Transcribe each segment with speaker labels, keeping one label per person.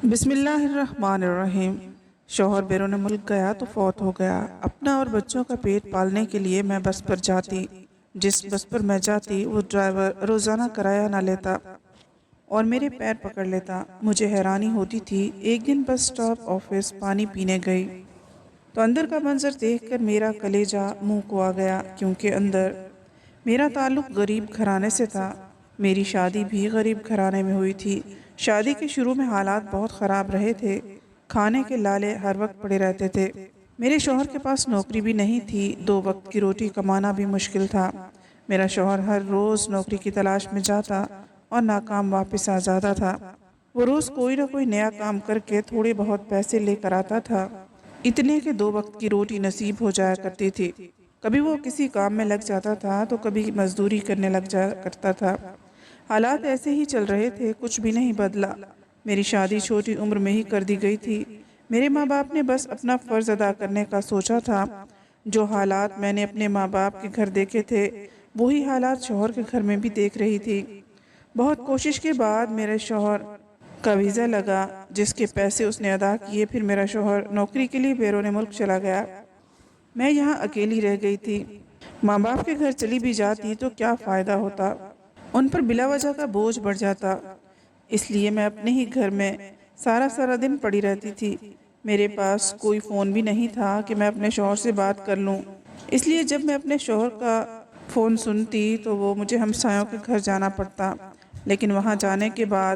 Speaker 1: بسم اللہ الرحمن الرحیم۔ شوہر بیرون ملک گیا تو فوت ہو گیا۔ اپنا اور بچوں کا پیٹ پالنے کے لیے میں بس پر جاتی۔ جس بس پر میں جاتی وہ ڈرائیور روزانہ کرایہ نہ لیتا اور میرے پیر پکڑ لیتا۔ مجھے حیرانی ہوتی تھی۔ ایک دن بس سٹاپ آفس پانی پینے گئی تو اندر کا منظر دیکھ کر میرا کلیجہ منہ کو آ گیا، کیونکہ اندر میرا تعلق غریب گھرانے سے تھا۔ میری شادی بھی غریب گھرانے میں ہوئی تھی۔ شادی کے شروع میں حالات بہت خراب رہے تھے۔ کھانے کے لالے ہر وقت پڑے رہتے تھے۔ میرے شوہر کے پاس نوکری بھی نہیں تھی، 2 وقت کی روٹی کمانا بھی مشکل تھا۔ میرا شوہر ہر روز نوکری کی تلاش میں جاتا اور ناکام واپس آ جاتا تھا۔ وہ روز کوئی نہ کوئی نیا کام کر کے تھوڑے بہت پیسے لے کر آتا تھا، اتنے کہ 2 وقت کی روٹی نصیب ہو جایا کرتی تھی۔ کبھی وہ کسی کام میں لگ جاتا تھا تو کبھی مزدوری کرنے لگ جایا کرتا تھا۔ حالات ایسے ہی چل رہے تھے، کچھ بھی نہیں بدلا۔ میری شادی چھوٹی عمر میں ہی کر دی گئی تھی۔ میرے ماں باپ نے بس اپنا فرض ادا کرنے کا سوچا تھا۔ جو حالات میں نے اپنے ماں باپ کے گھر دیکھے تھے، وہی حالات شوہر کے گھر میں بھی دیکھ رہی تھی۔ بہت کوشش کے بعد میرے شوہر کا ویزا لگا، جس کے پیسے اس نے ادا کیے۔ پھر میرا شوہر نوکری کے لیے بیرون ملک چلا گیا۔ میں یہاں اکیلی رہ گئی تھی۔ ماں باپ کے گھر چلی بھی جاتی تو کیا فائدہ ہوتا، ان پر بلا وجہ کا بوجھ بڑھ جاتا۔ اس لیے میں اپنے ہی گھر میں سارا دن پڑی رہتی تھی۔ میرے پاس کوئی فون بھی نہیں تھا کہ میں اپنے شوہر سے بات کر لوں۔ اس لیے جب میں اپنے شوہر کا فون سنتی تو وہ مجھے ہمسایوں کے گھر جانا پڑتا۔ لیکن وہاں جانے کے بعد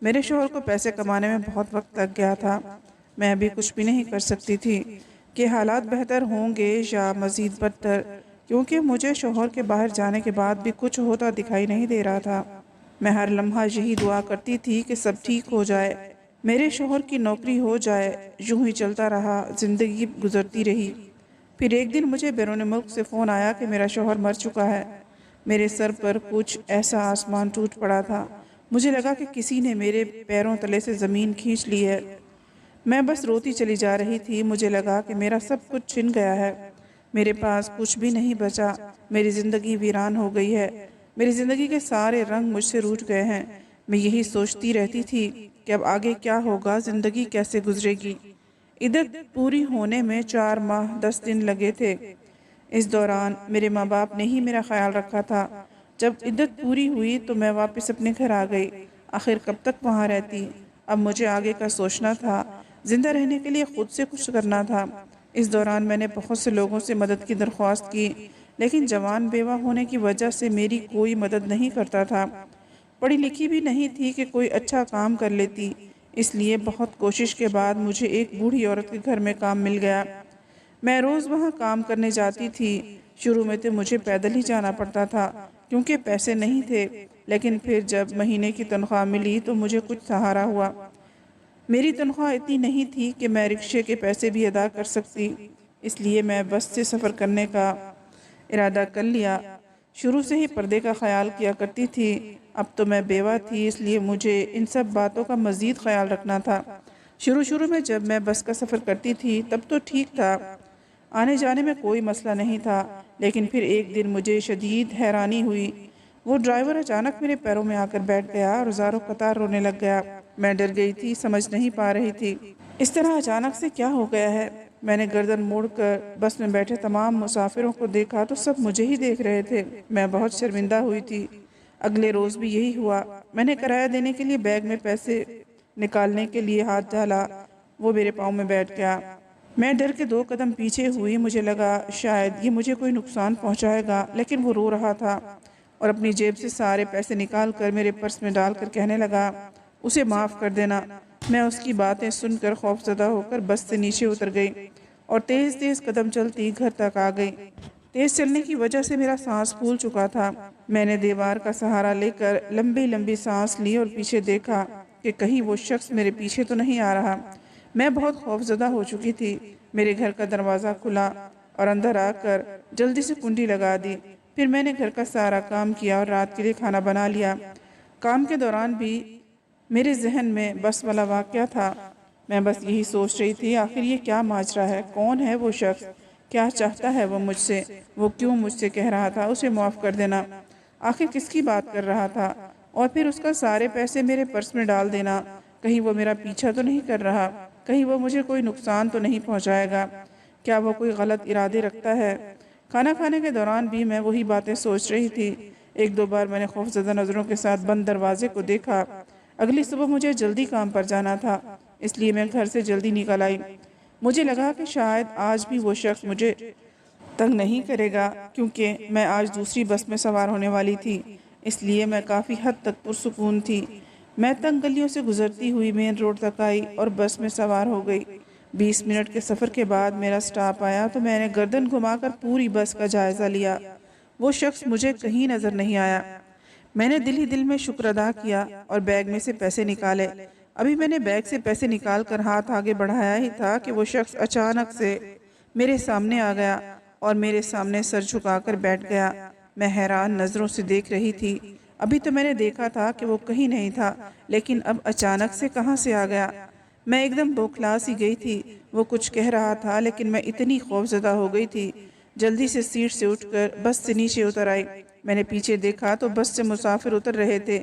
Speaker 1: میرے شوہر کو پیسے کمانے میں بہت وقت لگ گیا تھا۔ میں ابھی کچھ بھی نہیں کر سکتی تھی کہ حالات بہتر ہوں گے یا مزید بدتر، کیونکہ مجھے شوہر کے باہر جانے کے بعد بھی کچھ ہوتا دکھائی نہیں دے رہا تھا۔ میں ہر لمحہ یہی دعا کرتی تھی کہ سب ٹھیک ہو جائے، میرے شوہر کی نوکری ہو جائے۔ یوں ہی چلتا رہا، زندگی گزرتی رہی۔ پھر ایک دن مجھے بیرون ملک سے فون آیا کہ میرا شوہر مر چکا ہے۔ میرے سر پر کچھ ایسا آسمان ٹوٹ پڑا تھا، مجھے لگا کہ کسی نے میرے پیروں تلے سے زمین کھینچ لی ہے۔ میں بس روتی چلی جا رہی تھی۔ مجھے لگا کہ میرا سب کچھ چھن گیا ہے، میرے پاس کچھ بھی نہیں بچا، میری زندگی ویران ہو گئی ہے، میری زندگی کے سارے رنگ مجھ سے روٹھ گئے ہیں۔ میں یہی سوچتی رہتی تھی کہ اب آگے کیا ہوگا، زندگی کیسے گزرے گی۔ عدت پوری ہونے میں 4 ماہ 10 دن لگے تھے۔ اس دوران میرے ماں باپ نے ہی میرا خیال رکھا تھا۔ جب عدت پوری ہوئی تو میں واپس اپنے گھر آ گئی۔ آخر کب تک وہاں رہتی؟ اب مجھے آگے کا سوچنا تھا، زندہ رہنے کے لیے خود سے کچھ کرنا تھا۔ اس دوران میں نے بہت سے لوگوں سے مدد کی درخواست کی، لیکن جوان بیوہ ہونے کی وجہ سے میری کوئی مدد نہیں کرتا تھا۔ پڑھی لکھی بھی نہیں تھی کہ کوئی اچھا کام کر لیتی۔ اس لیے بہت کوشش کے بعد مجھے ایک بوڑھی عورت کے گھر میں کام مل گیا۔ میں روز وہاں کام کرنے جاتی تھی۔ شروع میں تو مجھے پیدل ہی جانا پڑتا تھا، کیونکہ پیسے نہیں تھے، لیکن پھر جب مہینے کی تنخواہ ملی تو مجھے کچھ سہارا ہوا۔ میری تنخواہ اتنی نہیں تھی کہ میں رکشے کے پیسے بھی ادا کر سکتی، اس لیے میں بس سے سفر کرنے کا ارادہ کر لیا۔ شروع سے ہی پردے کا خیال کیا کرتی تھی۔ اب تو میں بیوہ تھی، اس لیے مجھے ان سب باتوں کا مزید خیال رکھنا تھا۔ شروع میں جب میں بس کا سفر کرتی تھی تب تو ٹھیک تھا، آنے جانے میں کوئی مسئلہ نہیں تھا، لیکن پھر ایک دن مجھے شدید حیرانی ہوئی۔ وہ ڈرائیور اچانک میرے پیروں میں آ کر بیٹھ گیا اور زاروں قطار رونے لگ گیا۔ میں ڈر گئی تھی، سمجھ نہیں پا رہی تھی اس طرح اچانک سے کیا ہو گیا ہے۔ میں نے گردن موڑ کر بس میں بیٹھے تمام مسافروں کو دیکھا تو سب مجھے ہی دیکھ رہے تھے۔ میں بہت شرمندہ ہوئی تھی۔ اگلے روز بھی یہی ہوا۔ میں نے کرایہ دینے کے لیے بیگ میں پیسے نکالنے کے لیے ہاتھ ڈالا، وہ میرے پاؤں میں بیٹھ گیا۔ میں ڈر کے 2 قدم پیچھے ہوئی۔ مجھے لگا شاید یہ مجھے کوئی نقصان پہنچائے گا، لیکن وہ رو رہا تھا اور اپنی جیب سے سارے پیسے نکال کر میرے پرس میں ڈال کر کہنے لگا، اسے معاف کر دینا۔ میں اس کی باتیں سن کر خوفزدہ ہو کر بس سے نیچے اتر گئی اور تیز قدم چلتی گھر تک آ گئی۔ تیز چلنے کی وجہ سے میرا سانس پھول چکا تھا۔ میں نے دیوار کا سہارا لے کر لمبی سانس لی اور پیچھے دیکھا کہ کہیں وہ شخص میرے پیچھے تو نہیں آ رہا۔ میں بہت خوفزدہ ہو چکی تھی۔ میرے گھر کا دروازہ کھلا اور اندر آ کر جلدی سے کنڈی لگا دی۔ پھر میں نے گھر کا سارا کام کیا اور رات کے لیے کھانا بنا لیا۔ کام کے دوران بھی میرے ذہن میں بس والا واقعہ تھا۔ میں بس یہی سوچ رہی تھی، آخر یہ کیا ماجرا ہے، کون ہے وہ شخص، کیا چاہتا ہے وہ مجھ سے، وہ کیوں مجھ سے کہہ رہا تھا اسے معاف کر دینا، آخر کس کی بات کر رہا تھا، اور پھر اس کا سارے پیسے میرے پرس میں ڈال دینا۔ کہیں وہ میرا پیچھا تو نہیں کر رہا، کہیں وہ مجھے کوئی نقصان تو نہیں پہنچائے گا، کیا وہ کوئی غلط ارادے رکھتا ہے؟ کھانا کھانے کے دوران بھی میں وہی باتیں سوچ رہی تھی۔ ایک دو بار میں نے خوفزدہ نظروں کے ساتھ بند دروازے کو دیکھا۔ اگلی صبح مجھے جلدی کام پر جانا تھا، اس لیے میں گھر سے جلدی نکل آئی۔ مجھے لگا کہ شاید آج بھی وہ شخص مجھے تنگ نہیں کرے گا، کیونکہ میں آج دوسری بس میں سوار ہونے والی تھی، اس لیے میں کافی حد تک پرسکون تھی۔ میں تنگ گلیوں سے گزرتی ہوئی مین روڈ تک آئی اور بس میں سوار ہو گئی۔ 20 منٹ کے سفر کے بعد میرا سٹاپ آیا تو میں نے گردن گھما کر پوری بس کا جائزہ لیا۔ وہ شخص مجھے کہیں نظر نہیں آیا۔ میں نے دل ہی دل میں شکر ادا کیا اور بیگ میں سے پیسے نکالے۔ ابھی میں نے بیگ سے پیسے نکال کر ہاتھ آگے بڑھایا ہی تھا کہ وہ شخص اچانک سے میرے سامنے آ گیا اور میرے سامنے سر جھکا کر بیٹھ گیا۔ میں حیران نظروں سے دیکھ رہی تھی۔ ابھی تو میں نے دیکھا تھا کہ وہ کہیں نہیں تھا، لیکن اب اچانک سے کہاں سے آ گیا؟ میں ایک دم بوکھلا سی گئی تھی۔ وہ کچھ کہہ رہا تھا لیکن میں اتنی خوفزدہ ہو گئی تھی۔ جلدی سے سیٹ سے اٹھ کر بس سے نیچے اتر آئی۔ میں نے پیچھے دیکھا تو بس سے مسافر اتر رہے تھے۔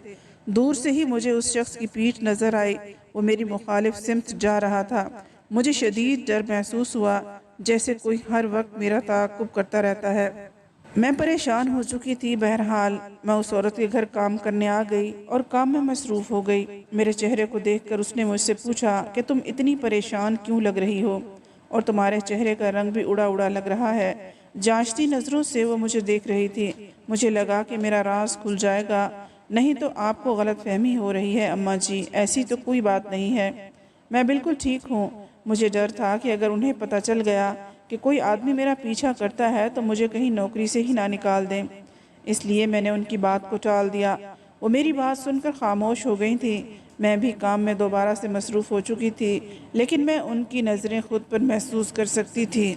Speaker 1: دور سے ہی مجھے اس شخص کی پیٹھ نظر آئی، وہ میری مخالف سمت جا رہا تھا۔ مجھے شدید ڈر محسوس ہوا، جیسے کوئی ہر وقت میرا تعاقب کرتا رہتا ہے۔ میں پریشان ہو چکی تھی۔ بہرحال میں اس عورت کے گھر کام کرنے آ گئی اور کام میں مصروف ہو گئی۔ میرے چہرے کو دیکھ کر اس نے مجھ سے پوچھا کہ تم اتنی پریشان کیوں لگ رہی ہو، اور تمہارے چہرے کا رنگ بھی اڑا اڑا لگ رہا ہے۔ جانچتی نظروں سے وہ مجھے دیکھ رہی تھی۔ مجھے لگا کہ میرا راز کھل جائے گا۔ نہیں تو آپ کو غلط فہمی ہو رہی ہے اماں جی، ایسی تو کوئی بات نہیں ہے، میں بالکل ٹھیک ہوں۔ مجھے ڈر تھا کہ اگر انہیں پتہ چل گیا کہ کوئی آدمی میرا پیچھا کرتا ہے تو مجھے کہیں نوکری سے ہی نہ نکال دیں، اس لیے میں نے ان کی بات کو ٹال دیا۔ وہ میری بات سن کر خاموش ہو گئی تھی۔ میں بھی کام میں دوبارہ سے مصروف ہو چکی تھی، لیکن میں ان کی نظریں خود پر محسوس کر سکتی تھی۔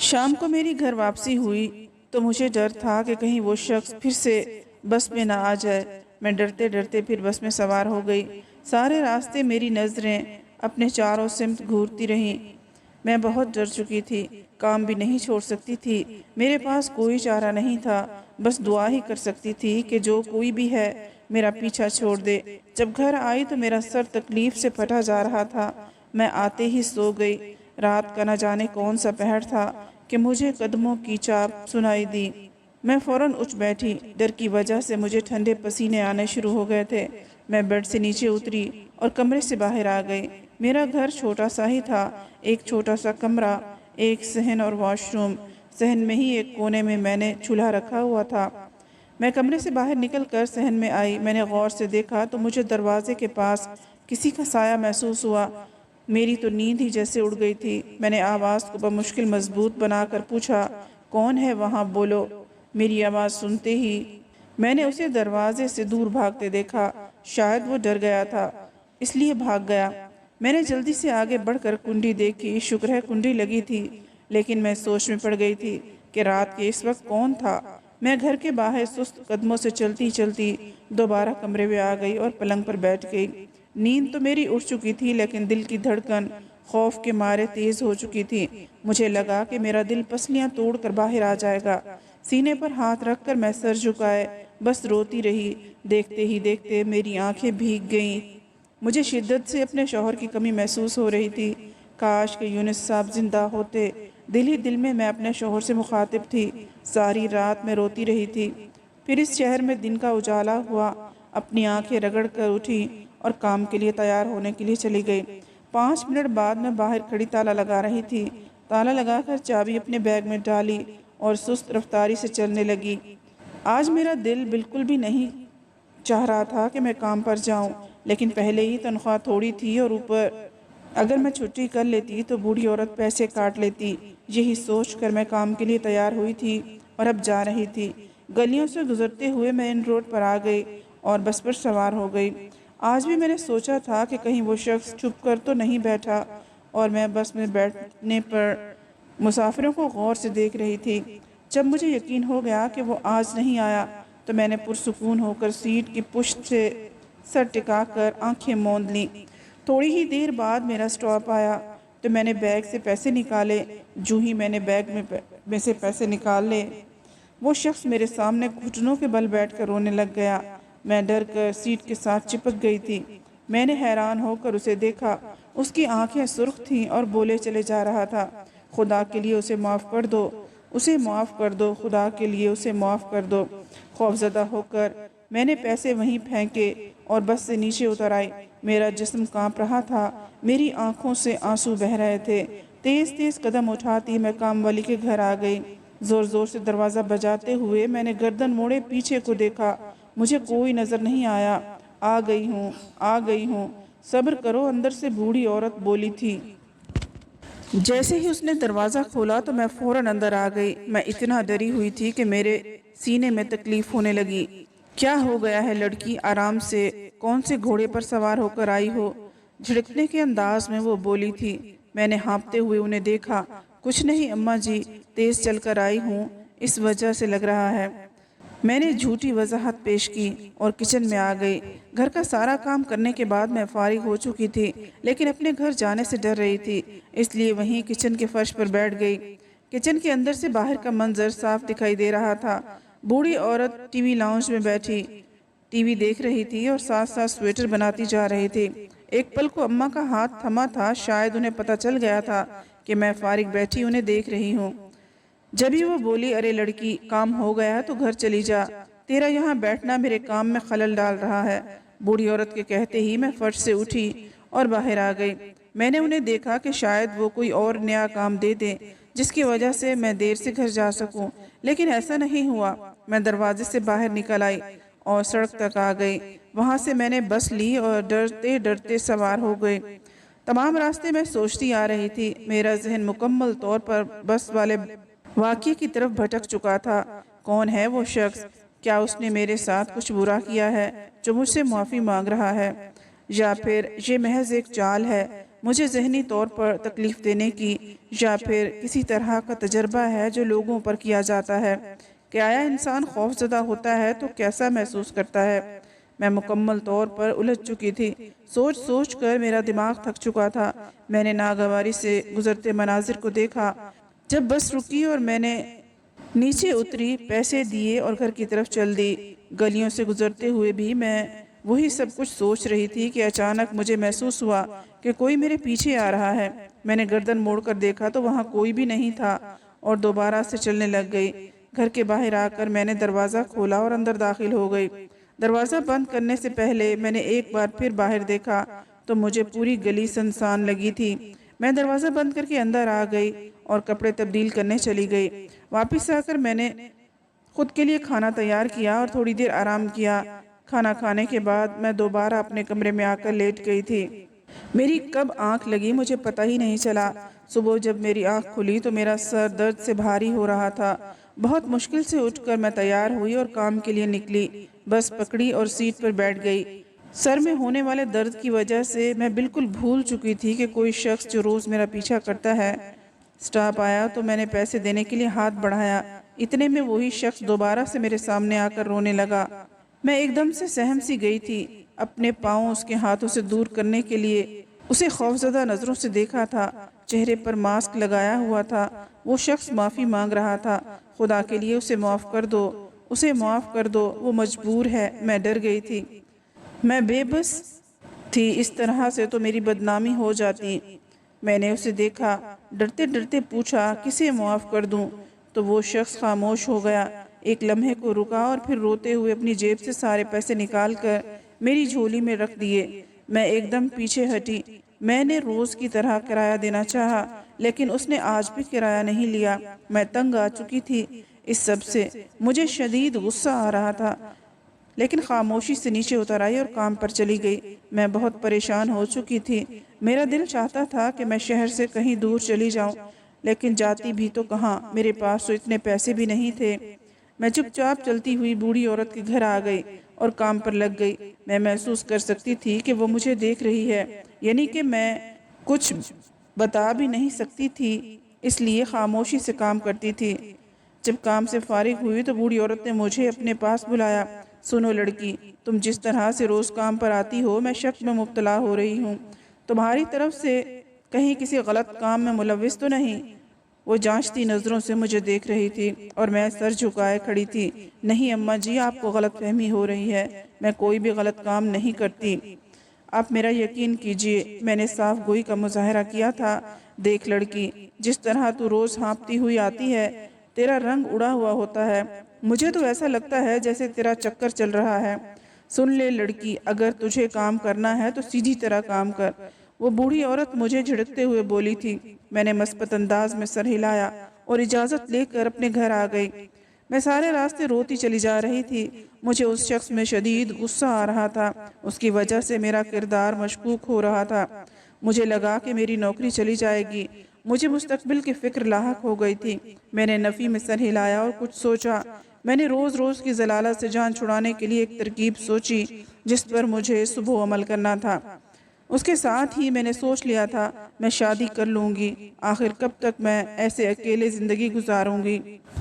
Speaker 1: شام کو میری گھر واپسی ہوئی تو مجھے ڈر تھا کہ کہیں وہ شخص پھر سے بس میں نہ آ جائے۔ میں ڈرتے ڈرتے پھر بس میں سوار ہو گئی۔ سارے راستے میری نظریں اپنے چاروں سمت گھورتی رہیں۔ میں بہت ڈر چکی تھی، کام بھی نہیں چھوڑ سکتی تھی۔ میرے پاس کوئی چارہ نہیں تھا، بس دعا ہی کر سکتی تھی کہ جو کوئی بھی ہے میرا پیچھا چھوڑ دے۔ جب گھر آئی تو میرا سر تکلیف سے پھٹا جا رہا تھا۔ میں آتے ہی سو گئی۔ رات کا نہ جانے کون سا پہر تھا کہ مجھے قدموں کی چاپ سنائی دی۔ میں فوراً اٹھ بیٹھی۔ ڈر کی وجہ سے مجھے ٹھنڈے پسینے آنے شروع ہو گئے تھے۔ میں بیڈ سے نیچے اتری اور کمرے سے باہر آ گئی۔ میرا گھر چھوٹا سا ہی تھا، ایک چھوٹا سا کمرہ، ایک صحن اور واش روم۔ صحن میں ہی ایک کونے میں میں نے چولہا رکھا ہوا تھا۔ میں کمرے سے باہر نکل کر صحن میں آئی۔ میں نے غور سے دیکھا تو مجھے دروازے کے پاس کسی کا سایہ محسوس ہوا۔ میری تو نیند ہی جیسے اڑ گئی تھی۔ میں نے آواز کو بمشکل مضبوط بنا کر پوچھا، کون ہے وہاں، بولو۔ میری آواز سنتے ہی میں نے اسے دروازے سے دور بھاگتے دیکھا۔ شاید وہ ڈر گیا تھا، اس لیے بھاگ گیا۔ میں نے جلدی سے آگے بڑھ کر کنڈی دیکھی۔ شکر ہے کنڈی لگی تھی، لیکن میں سوچ میں پڑ گئی تھی کہ رات کے اس وقت کون تھا۔ میں گھر کے باہر سست قدموں سے چلتی چلتی دوبارہ کمرے میں آ گئی اور پلنگ پر بیٹھ گئی۔ نیند تو میری اٹھ چکی تھی، لیکن دل کی دھڑکن خوف کے مارے تیز ہو چکی تھی۔ مجھے لگا کہ میرا دل پسلیاں توڑ کر باہر آ جائے گا۔ سینے پر ہاتھ رکھ کر میں سر جھکائے بس روتی رہی۔ دیکھتے ہی دیکھتے میری آنکھیں بھیگ گئیں۔ مجھے شدت سے اپنے شوہر کی کمی محسوس ہو رہی تھی۔ کاش کہ یونس صاحب زندہ ہوتے۔ دل ہی دل میں اپنے شوہر سے مخاطب تھی۔ ساری رات میں روتی رہی تھی۔ پھر اس شہر میں دن کا اجالا ہوا۔ اپنی آنکھیں رگڑ کر اٹھی اور کام کے لیے تیار ہونے کے لیے چلی گئی۔ 5 منٹ بعد میں باہر کھڑی تالا لگا رہی تھی۔ تالا لگا کر چابی اپنے بیگ میں ڈالی اور سست رفتاری سے چلنے لگی۔ آج میرا دل بالکل بھی نہیں چاہ رہا تھا کہ میں کام پر جاؤں، لیکن پہلے ہی تنخواہ تھوڑی تھی اور اوپر اگر میں چھٹی کر لیتی تو بوڑھی عورت پیسے کاٹ لیتی۔ یہی سوچ کر میں کام کے لیے تیار ہوئی تھی اور اب جا رہی تھی۔ گلیوں سے گزرتے ہوئے میں ان روڈ پر آ گئی اور بس پر سوار ہو گئی۔ آج بھی میں نے سوچا تھا کہ کہیں وہ شخص چھپ کر تو نہیں بیٹھا، اور میں بس میں بیٹھنے پر مسافروں کو غور سے دیکھ رہی تھی۔ جب مجھے یقین ہو گیا کہ وہ آج نہیں آیا تو میں نے پرسکون ہو کر سیٹ کی پشت سے سر ٹکا کر آنکھیں موند لیں۔ تھوڑی ہی دیر بعد میرا سٹاپ آیا تو میں نے بیگ سے پیسے نکالے۔ جو ہی میں نے بیگ میں سے پیسے نکال لے، وہ شخص میرے سامنے گھٹنوں کے بل بیٹھ کر رونے لگ گیا۔ میں ڈر کر سیٹ کے ساتھ چپک گئی تھی۔ میں نے حیران ہو کر اسے دیکھا۔ اس کی آنکھیں سرخ تھیں اور بولے چلے جا رہا تھا، خدا کے لیے اسے معاف کر دو، اسے معاف کر دو، خدا کے لیے اسے معاف کر دو۔ خوفزدہ ہو کر میں نے پیسے وہیں پھینکے اور بس سے نیچے اتر آئی۔ میرا جسم کانپ رہا تھا، میری آنکھوں سے آنسو بہہ رہے تھے۔ تیز تیز قدم اٹھاتی میں کام والی کے گھر آ گئی۔ زور زور سے دروازہ بجاتے ہوئے میں نے گردن موڑے پیچھے کو دیکھا، مجھے کوئی نظر نہیں آیا۔ آ گئی ہوں، آ گئی ہوں، صبر کرو، اندر سے بوڑھی عورت بولی تھی۔ جیسے ہی اس نے دروازہ کھولا تو میں فوراً اندر آ گئی۔ میں اتنا ڈری ہوئی تھی کہ میرے سینے میں تکلیف ہونے لگی۔ کیا ہو گیا ہے لڑکی، آرام سے، کون سے گھوڑے پر سوار ہو کر آئی ہو؟ جھڑکنے کے انداز میں وہ بولی تھی۔ میں نے ہانپتے ہوئے انہیں دیکھا۔ کچھ نہیں اماں جی، تیز چل کر آئی ہوں، اس وجہ سے لگ رہا ہے۔ میں نے جھوٹی وضاحت پیش کی اور کچن میں آ گئی۔ گھر کا سارا کام کرنے کے بعد میں فارغ ہو چکی تھی، لیکن اپنے گھر جانے سے ڈر رہی تھی، اس لیے وہیں کچن کے فرش پر بیٹھ گئی۔ کچن کے اندر سے باہر کا منظر صاف دکھائی دے رہا تھا۔ بوڑھی عورت ٹی وی لاؤنج میں بیٹھی ٹی وی دیکھ رہی تھی اور ساتھ ساتھ سویٹر بناتی جا رہی تھی۔ ایک پل کو اماں کا ہاتھ تھما تھا، شاید انہیں پتہ چل گیا تھا کہ میں فارغ بیٹھی انہیں دیکھ رہی ہوں۔ جبھی وہ بولی، ارے لڑکی، کام ہو گیا تو گھر چلی جا، تیرا یہاں بیٹھنا میرے کام میں خلل ڈال رہا ہے۔ بوڑھی عورت کے کہتے ہی میں فرش سے اٹھی اور باہر آ گئی۔ میں نے انہیں دیکھا کہ شاید وہ کوئی اور نیا کام دے دیں جس کی وجہ سے میں دیر سے گھر جا سکوں، لیکن ایسا نہیں ہوا۔ میں دروازے سے باہر نکل آئی اور سڑک تک آ گئی۔ وہاں سے میں نے بس لی اور ڈرتے ڈرتے سوار ہو گئی۔ تمام راستے میں سوچتی آ رہی تھی، میرا ذہن مکمل طور پر بس والے واقعے کی طرف بھٹک چکا تھا۔ کون ہے وہ شخص؟ کیا اس نے میرے ساتھ کچھ برا کیا ہے جو مجھ سے معافی مانگ رہا ہے، یا پھر یہ محض ایک چال ہے مجھے ذہنی طور پر تکلیف دینے کی، یا پھر کسی طرح کا تجربہ ہے جو لوگوں پر کیا جاتا ہے کہ آیا انسان خوف زدہ ہوتا ہے تو کیسا محسوس کرتا ہے۔ میں مکمل طور پر الجھ چکی تھی۔ سوچ سوچ کر میرا دماغ تھک چکا تھا۔ میں نے ناگواری سے گزرتے مناظر کو دیکھا۔ جب بس رکی اور میں نے نیچے اتری، پیسے دیے اور گھر کی طرف چل دی۔ گلیوں سے گزرتے ہوئے بھی میں وہی سب کچھ سوچ رہی تھی کہ اچانک مجھے محسوس ہوا کہ کوئی میرے پیچھے آ رہا ہے۔ میں نے گردن موڑ کر دیکھا تو وہاں کوئی بھی نہیں تھا اور دوبارہ سے چلنے لگ گئی۔ گھر کے باہر آ کر میں نے دروازہ کھولا اور اندر داخل ہو گئی۔ دروازہ بند کرنے سے پہلے میں نے ایک بار پھر باہر دیکھا تو مجھے پوری گلی سنسان لگی تھی۔ میں دروازہ بند کر کے اندر آ گئی اور کپڑے تبدیل کرنے چلی گئی۔ واپس آ کر میں نے خود کے لیے کھانا تیار کیا اور تھوڑی دیر آرام کیا۔ کھانا کھانے کے بعد میں دوبارہ اپنے کمرے میں آ کر لیٹ گئی تھی۔ میری کب آنکھ لگی مجھے پتہ ہی نہیں چلا۔ صبح جب میری آنکھ کھلی تو میرا سر درد سے بھاری ہو رہا تھا۔ بہت مشکل سے اٹھ کر میں تیار ہوئی اور کام کے لیے نکلی۔ بس پکڑی اور سیٹ پر بیٹھ گئی۔ سر میں ہونے والے درد کی وجہ سے میں بالکل بھول چکی تھی کہ کوئی شخص جو روز میرا پیچھا کرتا ہے۔ سٹاپ آیا تو میں نے پیسے دینے کے لیے ہاتھ بڑھایا، اتنے میں وہی شخص دوبارہ سے میرے سامنے آ کر رونے لگا۔ میں ایک دم سے سہم سی گئی تھی۔ اپنے پاؤں اس کے ہاتھوں سے دور کرنے کے لیے اسے خوفزدہ نظروں سے دیکھا تھا۔ چہرے پر ماسک لگایا ہوا تھا۔ وہ شخص معافی مانگ رہا تھا۔ خدا کے لیے اسے معاف کر دو، اسے معاف کر دو، وہ مجبور ہے۔ میں ڈر گئی تھی، میں بے بس تھی، اس طرح سے تو میری بدنامی ہو جاتی۔ میں نے اسے دیکھا، ڈرتے ڈرتے پوچھا، کسے معاف کر دوں؟ تو وہ شخص خاموش ہو گیا، ایک لمحے کو رکا اور پھر روتے ہوئے اپنی جیب سے سارے پیسے نکال کر میری جھولی میں رکھ دیے۔ میں ایک دم پیچھے ہٹی۔ میں نے روز کی طرح کرایہ دینا چاہا، لیکن اس نے آج بھی کرایہ نہیں لیا۔ میں تنگ آ چکی تھی اس سب سے، مجھے شدید غصہ آ رہا تھا، لیکن خاموشی سے نیچے اتر آئی اور کام پر چلی گئی۔ میں بہت پریشان ہو چکی تھی۔ میرا دل چاہتا تھا کہ میں شہر سے کہیں دور چلی جاؤں، لیکن جاتی بھی تو کہاں، میرے پاس تو اتنے پیسے بھی نہیں تھے۔ میں چپ چاپ چلتی ہوئی بوڑھی عورت کے گھر آ گئی اور کام پر لگ گئی۔ میں محسوس کر سکتی تھی کہ وہ مجھے دیکھ رہی ہے، یعنی کہ میں کچھ بتا بھی نہیں سکتی تھی، اس لیے خاموشی سے کام کرتی تھی۔ جب کام سے فارغ ہوئی تو بوڑھی عورت نے مجھے اپنے پاس بلایا۔ سنو لڑکی، تم جس طرح سے روز کام پر آتی ہو، میں شک میں مبتلا ہو رہی ہوں، تمہاری طرف سے کہیں کسی غلط کام میں ملوث تو نہیں؟ وہ جانچتی نظروں سے مجھے دیکھ رہی تھی اور میں سر جھکائے کھڑی تھی۔ نہیں اماں جی، آپ کو غلط فہمی ہو رہی ہے، میں کوئی بھی غلط کام نہیں کرتی۔ آپ میرا یقین کیجئے، میں نے صاف گوئی کا مظاہرہ کیا تھا۔ دیکھ لڑکی، جس طرح تو روز ہانپتی ہوئی آتی ہے، تیرا رنگ اڑا ہوا ہوتا ہے، مجھے تو ایسا لگتا ہے جیسے تیرا چکر چل رہا ہے۔ سن لے لڑکی، اگر تجھے کام کرنا ہے تو سیدھی طرح کام کر، وہ بوڑھی عورت مجھے جھڑکتے ہوئے بولی تھی۔ میں نے مثبت انداز میں سر ہلایا اور اجازت لے کر اپنے گھر آ گئی۔ میں سارے راستے روتی چلی جا رہی تھی۔ مجھے اس شخص میں شدید غصہ آ رہا تھا، اس کی وجہ سے میرا کردار مشکوک ہو رہا تھا۔ مجھے لگا کہ میری نوکری چلی جائے گی، مجھے مستقبل کی فکر لاحق ہو گئی تھی۔ میں نے نفی میں سر ہلایا اور کچھ سوچا۔ میں نے روز روز کی ضلالت سے جان چھڑانے کے لیے ایک ترکیب سوچی جس پر مجھے صبح عمل کرنا تھا۔ اس کے ساتھ ہی میں نے سوچ لیا تھا میں شادی کر لوں گی۔ آخر کب تک میں ایسے اکیلے زندگی گزاروں گی؟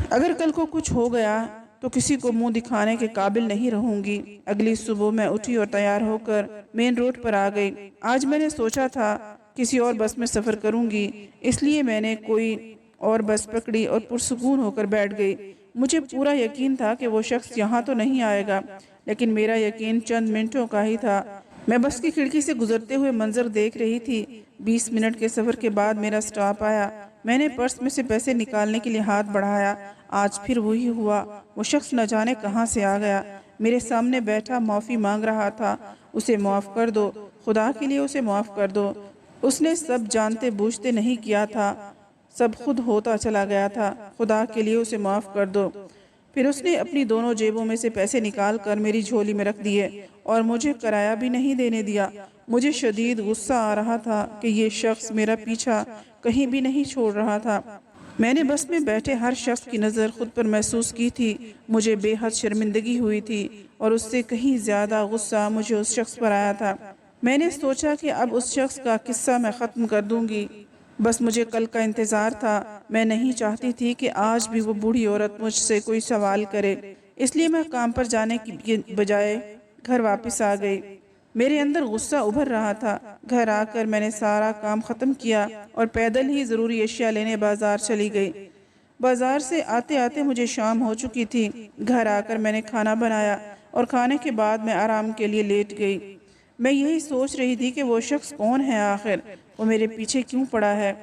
Speaker 1: اگر کل کو کچھ ہو گیا تو کسی کو منہ دکھانے کے قابل نہیں رہوں گی۔ اگلی صبح میں اٹھی اور تیار ہو کر مین روڈ پر آ گئی۔ آج میں نے سوچا تھا کسی اور بس میں سفر کروں گی، اس لیے میں نے کوئی اور بس پکڑی اور پرسکون ہو کر بیٹھ گئی۔ مجھے پورا یقین تھا کہ وہ شخص یہاں تو نہیں آئے گا، لیکن میرا یقین چند منٹوں کا ہی تھا۔ میں بس کی کھڑکی سے گزرتے ہوئے منظر دیکھ رہی تھی۔ 20 منٹ کے سفر کے بعد میرا سٹاپ آیا۔ میں نے پرس میں سے پیسے نکالنے کے لیے ہاتھ بڑھایا۔ آج پھر وہی ہوا، وہ شخص نہ جانے کہاں سے آ گیا، میرے سامنے بیٹھا معافی مانگ رہا تھا۔ اسے معاف کر دو، خدا کے لیے اسے معاف کر دو۔ اس نے سب جانتے بوجھتے نہیں کیا تھا، سب خود ہوتا چلا گیا تھا، خدا کے لیے اسے معاف کر دو۔ پھر اس نے اپنی دونوں جیبوں میں سے پیسے نکال کر میری جھولی میں رکھ دیے اور مجھے کرایہ بھی نہیں دینے دیا۔ مجھے شدید غصہ آ رہا تھا کہ یہ شخص میرا پیچھا کہیں بھی نہیں چھوڑ رہا تھا۔ میں نے بس میں بیٹھے ہر شخص کی نظر خود پر محسوس کی تھی۔ مجھے بے حد شرمندگی ہوئی تھی اور اس سے کہیں زیادہ غصہ مجھے اس شخص پر آیا تھا۔ میں نے سوچا کہ اب اس شخص کا قصہ میں ختم کر دوں گی، بس مجھے کل کا انتظار تھا۔ میں نہیں چاہتی تھی کہ آج بھی وہ بوڑھی عورت مجھ سے کوئی سوال کرے، اس لیے میں کام پر جانے کی بجائے گھر واپس آ گئی۔ میرے اندر غصہ ابھر رہا تھا۔ گھر آ کر میں نے سارا کام ختم کیا اور پیدل ہی ضروری اشیاء لینے بازار چلی گئی۔ بازار سے آتے آتے مجھے شام ہو چکی تھی۔ گھر آ کر میں نے کھانا بنایا اور کھانے کے بعد میں آرام کے لیے لیٹ گئی۔ میں یہی سوچ رہی تھی کہ وہ شخص کون ہے آخر، وہ میرے پیچھے کیوں پڑا ہے،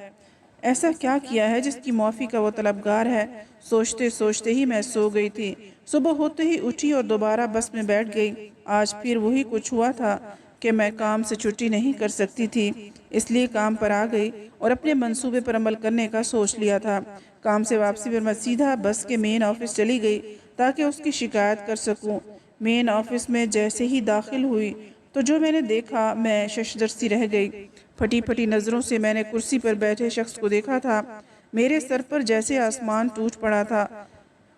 Speaker 1: ایسا کیا کیا ہے جس کی معافی کا وہ طلبگار ہے۔ سوچتے سوچتے ہی میں سو گئی تھی۔ صبح ہوتے ہی اٹھی اور دوبارہ بس میں بیٹھ گئی۔ آج پھر وہی کچھ ہوا تھا کہ میں کام سے چھٹی نہیں کر سکتی تھی، اس لیے کام پر آ گئی اور اپنے منصوبے پر عمل کرنے کا سوچ لیا تھا۔ کام سے واپسی پر میں سیدھا بس کے مین آفس چلی گئی تاکہ اس کی شکایت کر سکوں۔ مین آفس میں جیسے ہی داخل ہوئی تو جو میں نے دیکھا، میں ششدر سی رہ گئی۔ پھٹی پھٹی نظروں سے میں نے کرسی پر بیٹھے شخص کو دیکھا تھا۔ میرے سر پر جیسے آسمان ٹوٹ پڑا تھا۔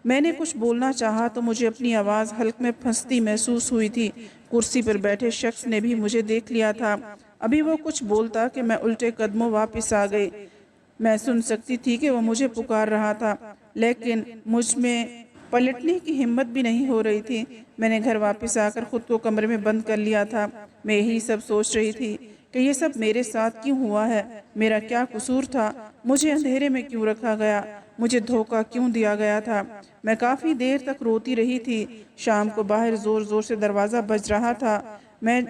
Speaker 1: میں نے کچھ بولنا چاہا تو مجھے اپنی آواز حلق میں پھنستی محسوس ہوئی تھی۔ کرسی پر بیٹھے شخص نے بھی مجھے دیکھ لیا تھا۔ ابھی وہ کچھ بولتا کہ میں الٹے قدموں واپس آ گئی۔ میں سن سکتی تھی کہ وہ مجھے پکار رہا تھا، لیکن مجھ میں پلٹنے کی ہمت بھی نہیں ہو رہی تھی۔ میں نے گھر واپس آ کر خود کو کمرے میں بند کر لیا تھا۔ میں یہی سب سوچ رہی تھی کہ یہ سب میرے ساتھ کیوں ہوا ہے، میرا کیا قصور تھا، مجھے اندھیرے میں کیوں رکھا گیا، مجھے دھوکہ کیوں دیا گیا تھا۔ میں کافی دیر تک روتی رہی تھی۔ شام کو باہر زور زور سے دروازہ بج رہا تھا۔ میں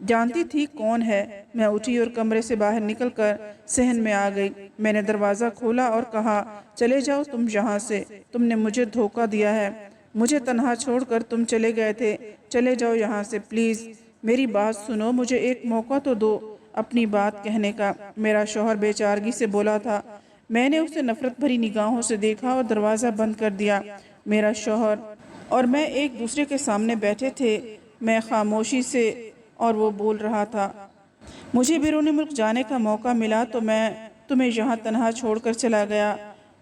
Speaker 1: جانتی تھی کون ہے۔ میں اٹھی اور کمرے سے باہر نکل کر صحن میں آ گئی۔ میں نے دروازہ کھولا اور کہا، چلے جاؤ تم یہاں سے، تم نے مجھے دھوکہ دیا ہے، مجھے تنہا چھوڑ کر تم چلے گئے تھے، چلے جاؤ یہاں سے پلیز، میری بات سنو، مجھے ایک موقع تو دو اپنی بات کہنے کا۔ میرا شوہر بے چارگی سے بولا تھا۔ میں نے اسے نفرت بھری نگاہوں سے دیکھا اور دروازہ بند کر دیا۔ میرا شوہر اور میں ایک دوسرے کے سامنے بیٹھے تھے۔ میں خاموشی سے اور وہ بول رہا تھا، مجھے بیرون ملک جانے کا موقع ملا تو میں تمہیں یہاں تنہا چھوڑ کر چلا گیا۔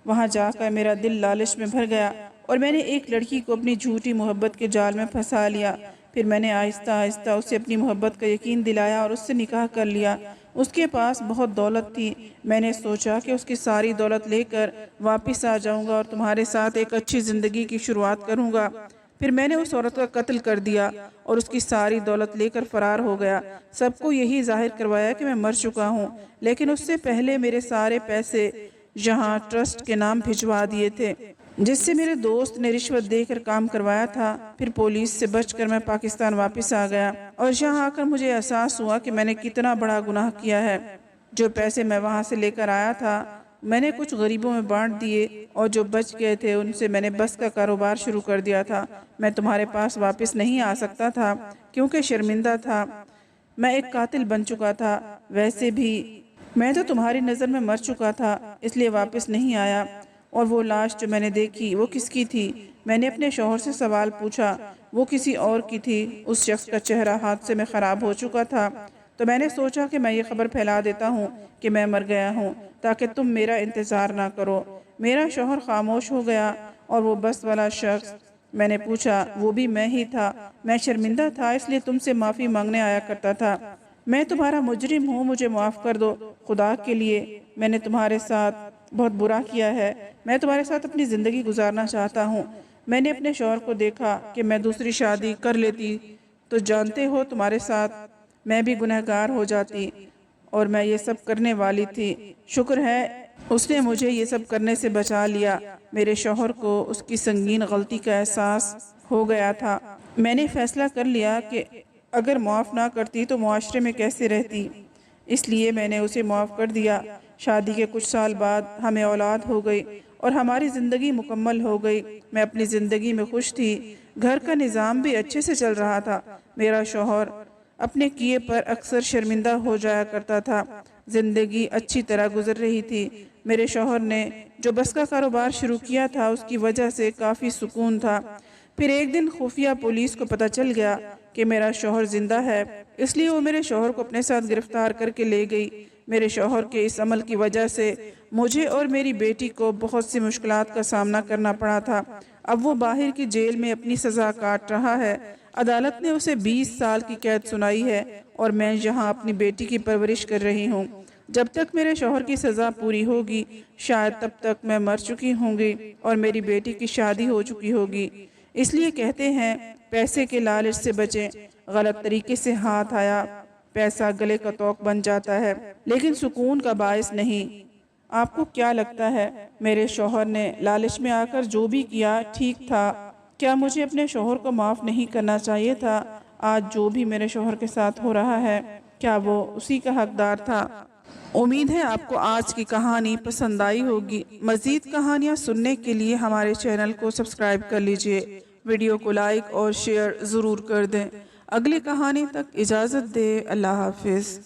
Speaker 1: وہاں جا کر میرا دل لالچ میں بھر گیا اور میں نے ایک لڑکی کو اپنی جھوٹی محبت کے جال میں پھنسا لیا۔ پھر میں نے آہستہ آہستہ اسے اپنی محبت کا یقین دلایا اور اس سے نکاح کر لیا۔ اس کے پاس بہت دولت تھی۔ میں نے سوچا کہ اس کی ساری دولت لے کر واپس آ جاؤں گا اور تمہارے ساتھ ایک اچھی زندگی کی شروعات کروں گا۔ پھر میں نے اس عورت کا قتل کر دیا اور اس کی ساری دولت لے کر فرار ہو گیا۔ سب کو یہی ظاہر کروایا کہ میں مر چکا ہوں، لیکن اس سے پہلے میرے سارے پیسے یہاں ٹرسٹ کے نام بھجوا دیے تھے۔ جس سے میرے دوست نے رشوت دے کر کام کروایا تھا۔ پھر پولیس سے بچ کر میں پاکستان واپس آ گیا اور یہاں آ کر مجھے احساس ہوا کہ میں نے کتنا بڑا گناہ کیا ہے۔ جو پیسے میں وہاں سے لے کر آیا تھا میں نے کچھ غریبوں میں بانٹ دیے اور جو بچ گئے تھے ان سے میں نے بس کا کاروبار شروع کر دیا تھا۔ میں تمہارے پاس واپس نہیں آ سکتا تھا کیونکہ شرمندہ تھا، میں ایک قاتل بن چکا تھا۔ ویسے بھی میں تو تمہاری نظر میں مر چکا تھا، اس لیے واپس نہیں آیا۔ اور وہ لاش جو میں نے دیکھی وہ کس کی تھی؟ میں نے اپنے شوہر سے سوال پوچھا۔ وہ کسی اور کی تھی۔ اس شخص کا چہرہ حادثے میں خراب ہو چکا تھا، تو میں نے سوچا کہ میں یہ خبر پھیلا دیتا ہوں کہ میں مر گیا ہوں تاکہ تم میرا انتظار نہ کرو۔ میرا شوہر خاموش ہو گیا اور وہ بس والا شخص، میں نے پوچھا، وہ بھی میں ہی تھا۔ میں شرمندہ تھا اس لیے تم سے معافی مانگنے آیا کرتا تھا۔ میں تمہارا مجرم ہوں، مجھے معاف کر دو۔ خدا کے لیے میں نے تمہارے ساتھ بہت برا کیا ہے، میں تمہارے ساتھ اپنی زندگی گزارنا چاہتا ہوں۔ میں نے اپنے شوہر کو دیکھا کہ میں دوسری شادی کر لیتی تو جانتے ہو تمہارے ساتھ میں بھی گنہگار ہو جاتی، اور میں یہ سب کرنے والی تھی۔ شکر ہے اس نے مجھے یہ سب کرنے سے بچا لیا۔ میرے شوہر کو اس کی سنگین غلطی کا احساس ہو گیا تھا۔ میں نے فیصلہ کر لیا کہ اگر معاف نہ کرتی تو معاشرے میں کیسے رہتی، اس لیے میں نے اسے معاف کر دیا۔ شادی کے کچھ سال بعد ہمیں اولاد ہو گئی اور ہماری زندگی مکمل ہو گئی۔ میں اپنی زندگی میں خوش تھی، گھر کا نظام بھی اچھے سے چل رہا تھا۔ میرا شوہر اپنے کیے پر اکثر شرمندہ ہو جایا کرتا تھا۔ زندگی اچھی طرح گزر رہی تھی۔ میرے شوہر نے جو بس کا کاروبار شروع کیا تھا اس کی وجہ سے کافی سکون تھا۔ پھر ایک دن خفیہ پولیس کو پتہ چل گیا کہ میرا شوہر زندہ ہے، اس لیے وہ میرے شوہر کو اپنے ساتھ گرفتار کر کے لے گئی۔ میرے شوہر کے اس عمل کی وجہ سے مجھے اور میری بیٹی کو بہت سی مشکلات کا سامنا کرنا پڑا تھا۔ اب وہ باہر کی جیل میں اپنی سزا کاٹ رہا ہے۔ عدالت نے اسے 20 سال کی قید سنائی ہے اور میں یہاں اپنی بیٹی کی پرورش کر رہی ہوں۔ جب تک میرے شوہر کی سزا پوری ہوگی شاید تب تک میں مر چکی ہوں گی اور میری بیٹی کی شادی ہو چکی ہوگی۔ اس لیے کہتے ہیں پیسے کے لالچ سے بچیں۔ غلط طریقے سے ہاتھ آیا پیسہ گلے کا توق بن جاتا ہے لیکن سکون کا باعث نہیں۔ آپ کو کیا لگتا ہے میرے شوہر نے لالچ میں آ کر جو بھی کیا ٹھیک تھا؟ کیا مجھے اپنے شوہر کو معاف نہیں کرنا چاہیے تھا؟ آج جو بھی میرے شوہر کے ساتھ ہو رہا ہے کیا وہ اسی کا حقدار تھا؟ امید ہے آپ کو آج کی کہانی پسند آئی ہوگی۔ مزید کہانیاں سننے کے لیے ہمارے چینل کو سبسکرائب کر لیجئے، ویڈیو کو لائک اور شیئر ضرور کر دیں۔ اگلی کہانی تک اجازت دے، اللہ حافظ۔